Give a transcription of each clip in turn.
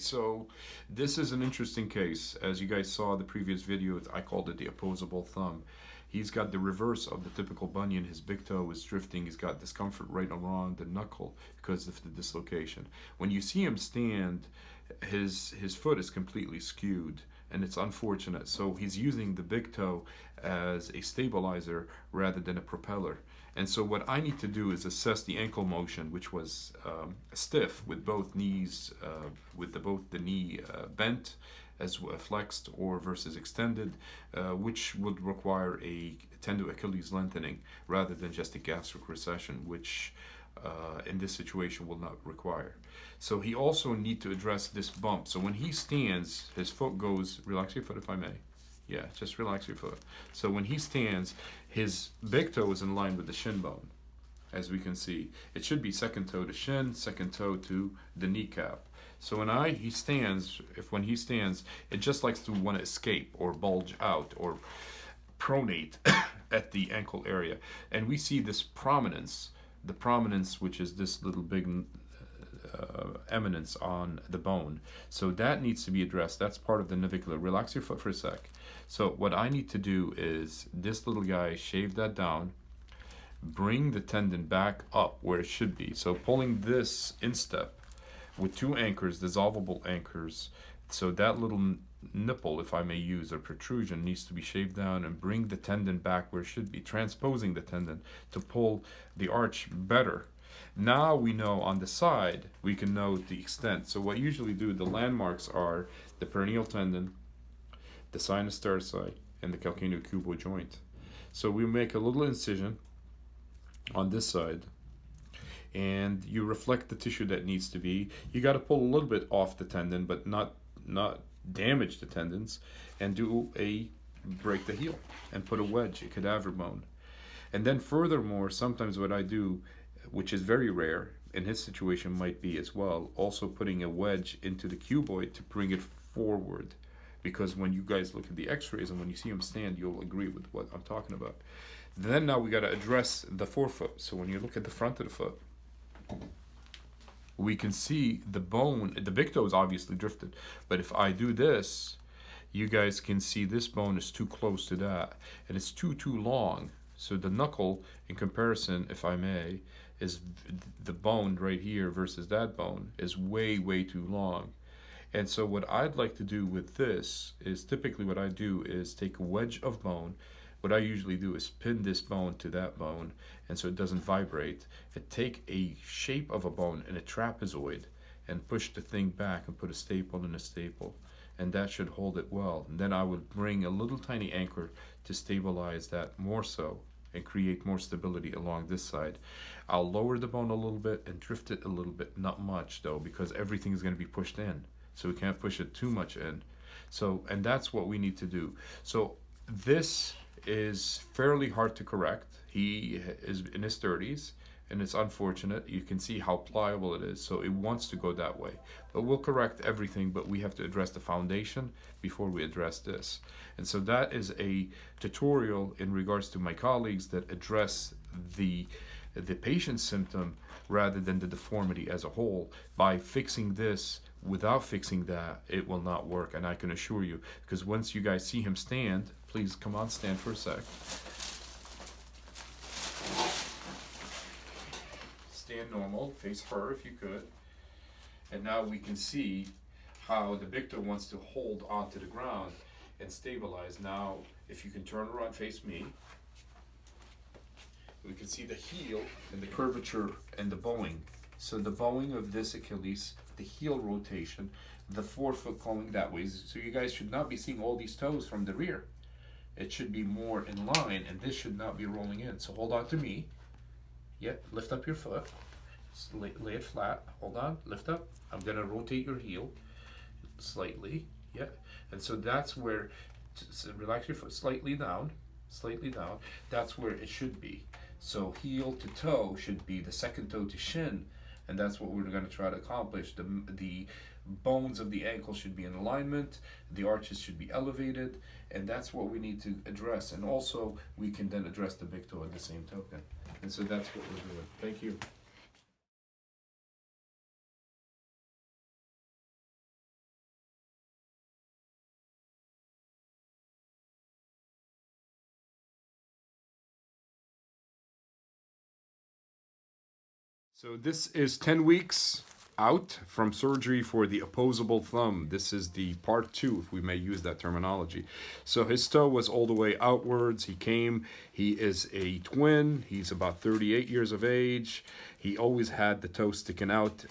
So this is an interesting case. As you guys saw the previous video, I called it the opposable thumb. He's got the reverse of the typical bunion. His big toe is drifting. He's got discomfort right around the knuckle because of the dislocation. When you see him stand, his foot is completely skewed, and it's unfortunate. So he's using the big toe as a stabilizer rather than a propeller. And so what I need to do is assess the ankle motion, which was stiff with both knees, both the knee bent as flexed or versus extended, which would require a tendo Achilles lengthening rather than just a gastric recession, which in this situation will not require. So he also need to address this bump. So when he stands, his foot goes, relax your foot if I may. Yeah, just relax your foot. So when he stands, his big toe is in line with the shin bone. As we can see, it should be second toe to shin, second toe to the kneecap. So when he stands, it just likes to want to escape or bulge out or pronate at the ankle area. And we see this prominence, the prominence which is this little big eminence on the bone. So that needs to be addressed. That's part of the navicular. Relax your foot for a sec. So what I need to do is this little guy, shave that down, bring the tendon back up where it should be. So pulling this instep with two anchors, dissolvable anchors, so that little nipple, if I may use, or protrusion needs to be shaved down and bring the tendon back where it should be, transposing the tendon to pull the arch better. Now we know on the side, we can know the extent. So what I usually do, the landmarks are the peroneal tendon, the sinus tarsi, and the calcaneocuboid joint. So we make a little incision on this side, and you reflect the tissue that needs to be. You got to pull a little bit off the tendon, but not damage the tendons, and break the heel and put a wedge, a cadaver bone. And then furthermore, sometimes what I do, which is very rare, in his situation might be as well, also putting a wedge into the cuboid to bring it forward. Because when you guys look at the x-rays and when you see him stand, you'll agree with what I'm talking about. Then now we got to address the forefoot. So when you look at the front of the foot, we can see the bone. The big toe is obviously drifted. But if I do this, you guys can see this bone is too close to that. And it's too long. So the knuckle, in comparison, if I may, is the bone right here versus that bone is way too long. And so what I'd like to do with this is, typically what I do is take a wedge of bone. What I usually do is pin this bone to that bone, and so it doesn't vibrate. And take a shape of a bone in a trapezoid and push the thing back and put a staple in a staple. And that should hold it well. And then I would bring a little tiny anchor to stabilize that more so and create more stability along this side. I'll lower the bone a little bit and drift it a little bit, not much though, because everything is going to be pushed in. So we can't push it too much in. So, and that's what we need to do. So this is fairly hard to correct. He is in his 30s, and it's unfortunate. You can see how pliable it is. So it wants to go that way. But we'll correct everything, but we have to address the foundation before we address this. And so that is a tutorial in regards to my colleagues that address the patient's symptom rather than the deformity as a whole. By fixing this without fixing that, it will not work. And I can assure you, because once you guys see him stand, please come on, stand for a sec. Stand normal, face her if you could. And now we can see how the big toe wants to hold onto the ground and stabilize. Now, if you can turn around, face me. We can see the heel and the curvature and the bowing. So the bowing of this Achilles, the heel rotation, the forefoot going that way. So you guys should not be seeing all these toes from the rear. It should be more in line, and this should not be rolling in. So hold on to me. Yep, lift up your foot. Lay it flat. Hold on, lift up. I'm gonna rotate your heel slightly. Yep, and so that's where, so relax your foot slightly down. That's where it should be. So heel to toe should be the second toe to shin, and that's what we're going to try to accomplish. The bones of the ankle should be in alignment, the arches should be elevated, and that's what we need to address. And also, we can then address the big toe at the same token. And so that's what we're doing. Thank you. So this is 10 weeks out from surgery for the opposable thumb. This is the part 2, if we may use that terminology. So his toe was all the way outwards. He is a twin. He's about 38 years of age. He always had the toe sticking out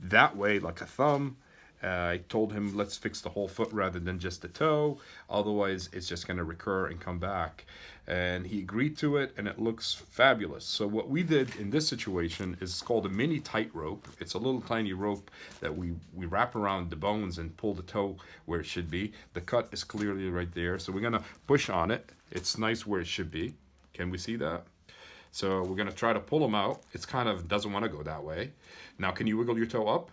that way like a thumb. I told him, let's fix the whole foot rather than just the toe. Otherwise, it's just going to recur and come back. And he agreed to it, and it looks fabulous. So what we did in this situation is called a mini tightrope. It's a little tiny rope that we wrap around the bones and pull the toe where it should be. The cut is clearly right there. So we're going to push on it. It's nice where it should be. Can we see that? So we're going to try to pull them out. It's kind of doesn't want to go that way. Now, can you wiggle your toe up?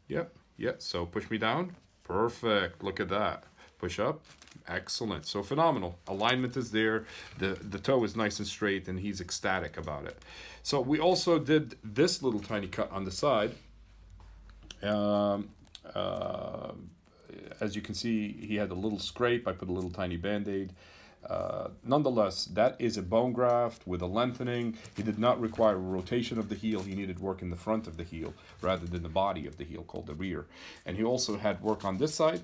Yep. Yeah, so push me down. Perfect. Look at that. Push up. Excellent. So phenomenal. Alignment is there. The toe is nice and straight, and he's ecstatic about it. So we also did this little tiny cut on the side. As you can see, he had a little scrape. I put a little tiny Band-Aid. Nonetheless, that is a bone graft with a lengthening. He did not require a rotation of the heel. He needed work in the front of the heel rather than the body of the heel, called the rear. And he also had work on this side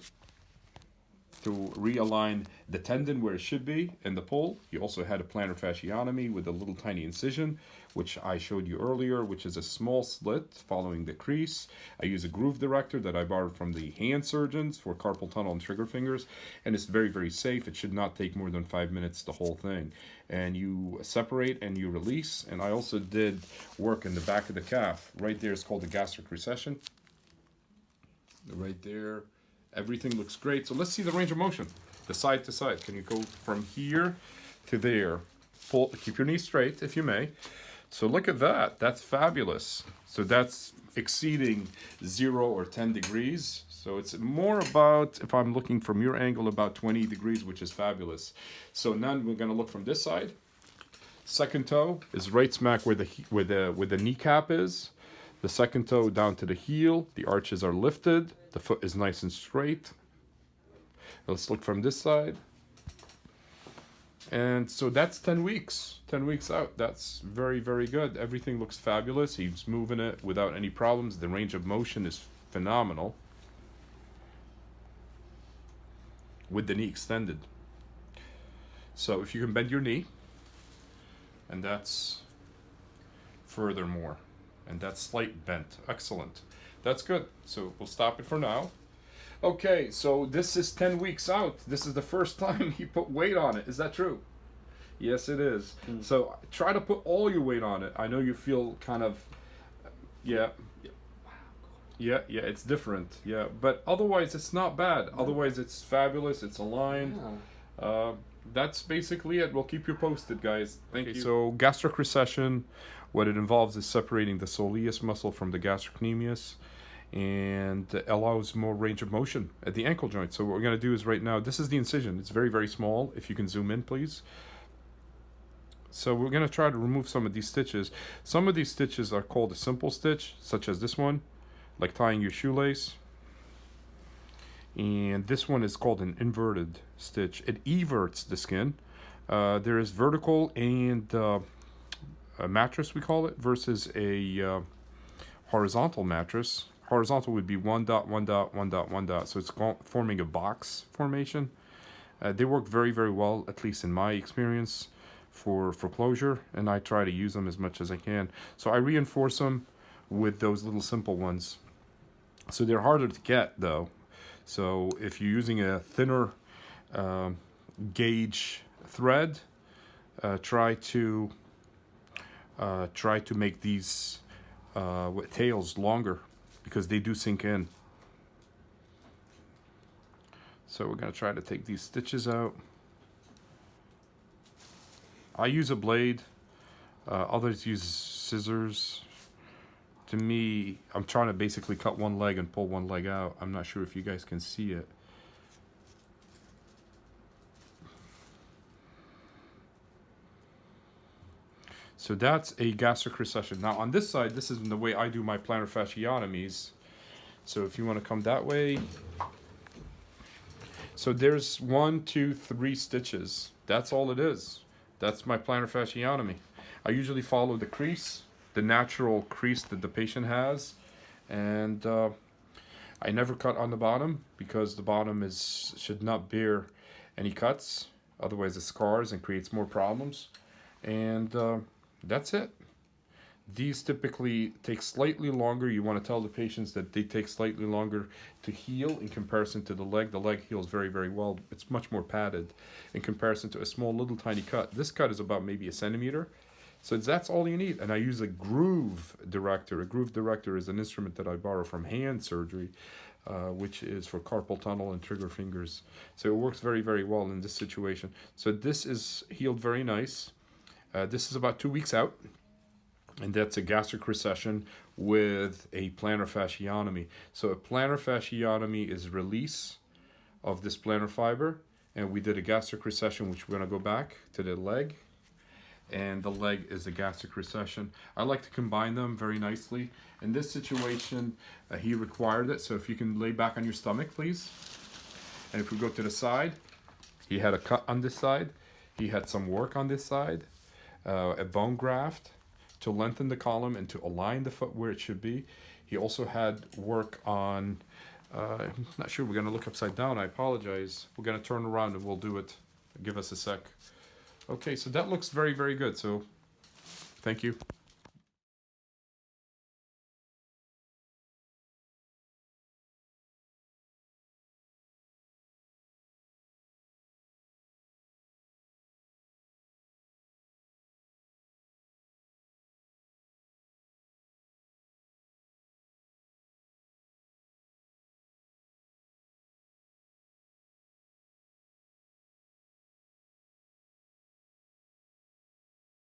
to realign the tendon where it should be in the pull. He also had a plantar fasciotomy with a little tiny incision, which I showed you earlier, which is a small slit following the crease. I use a groove director that I borrowed from the hand surgeons for carpal tunnel and trigger fingers, and it's very, very safe. It should not take more than 5 minutes, the whole thing. And you separate and you release. And I also did work in the back of the calf. Right there is called the gastric recession. Right there. Everything looks great. So let's see the range of motion, the side to side. Can you go from here to there? Pull, keep your knees straight if you may. So look at that. That's fabulous. So that's exceeding 0 or 10 degrees. So it's more about, if I'm looking from your angle, about 20 degrees, which is fabulous. So now we're going to look from this side. Second toe is right smack where the kneecap is. The second toe down to the heel. The arches are lifted. The foot is nice and straight. Let's look from this side. And so that's 10 weeks. 10 weeks out. That's very, very good. Everything looks fabulous. He's moving it without any problems. The range of motion is phenomenal. With the knee extended. So if you can bend your knee. And that's furthermore. And that's slight bent. Excellent. That's good. So we'll stop it for now. Okay, so this is 10 weeks out. This is the first time he put weight on it. Is that true? Yes, it is. So try to put all your weight on it. I know you feel kind of, yeah, it's different. Yeah, but otherwise it's not bad. Otherwise it's fabulous. It's aligned. That's basically it. We'll keep you posted, guys. Thank you. So gastric recession, what it involves is separating the soleus muscle from the gastrocnemius, and allows more range of motion at the ankle joint. So what we're going to do is right now, this is the incision. It's very, very small. If you can zoom in, please. So we're going to try to remove some of these stitches. Some of these stitches are called a simple stitch, such as this one, like tying your shoelace. And this one is called an inverted stitch. It everts the skin. There is vertical and a mattress, we call it, versus a horizontal mattress. Horizontal would be 1 dot, 1 dot, 1 dot, 1 dot. So it's forming a box formation. They work very, very well, at least in my experience, for closure. And I try to use them as much as I can. So I reinforce them with those little simple ones. So they're harder to get, though. So if you're using a thinner gauge thread, try to make these tails longer, because they do sink in. So we're going to try to take these stitches out. I use a blade. Others use scissors. To me, I'm trying to basically cut one leg and pull one leg out. I'm not sure if you guys can see it. So that's a gastric recession. Now on this side, this is the way I do my plantar fasciotomies. So if you want to come that way. So there's 1, 2, 3 stitches. That's all it is. That's my plantar fasciotomy. I usually follow the crease the natural crease that the patient has. And I never cut on the bottom because the bottom should not bear any cuts. Otherwise it scars and creates more problems. And that's it. These typically take slightly longer. You want to tell the patients that they take slightly longer to heal in comparison to the leg. The leg heals very, very well. It's much more padded in comparison to a small little tiny cut. This cut is about maybe a centimeter. So that's all you need. And I use a groove director. A groove director is an instrument that I borrow from hand surgery, which is for carpal tunnel and trigger fingers. So it works very, very well in this situation. So this is healed very nice. This is about 2 weeks out. And that's a gastric recession with a plantar fasciotomy. So a plantar fasciotomy is release of this plantar fiber. And we did a gastric recession, which we're going to go back to the leg. And the leg is a gastric recession. I like to combine them very nicely. In this situation, he required it. So if you can lay back on your stomach, please. And if we go to the side, he had a cut on this side. He had some work on this side, a bone graft to lengthen the column and to align the foot where it should be. He also had work on, I'm not sure, we're gonna look upside down, I apologize. We're gonna turn around and we'll do it. Give us a sec. Okay, so that looks very, very good. So, thank you.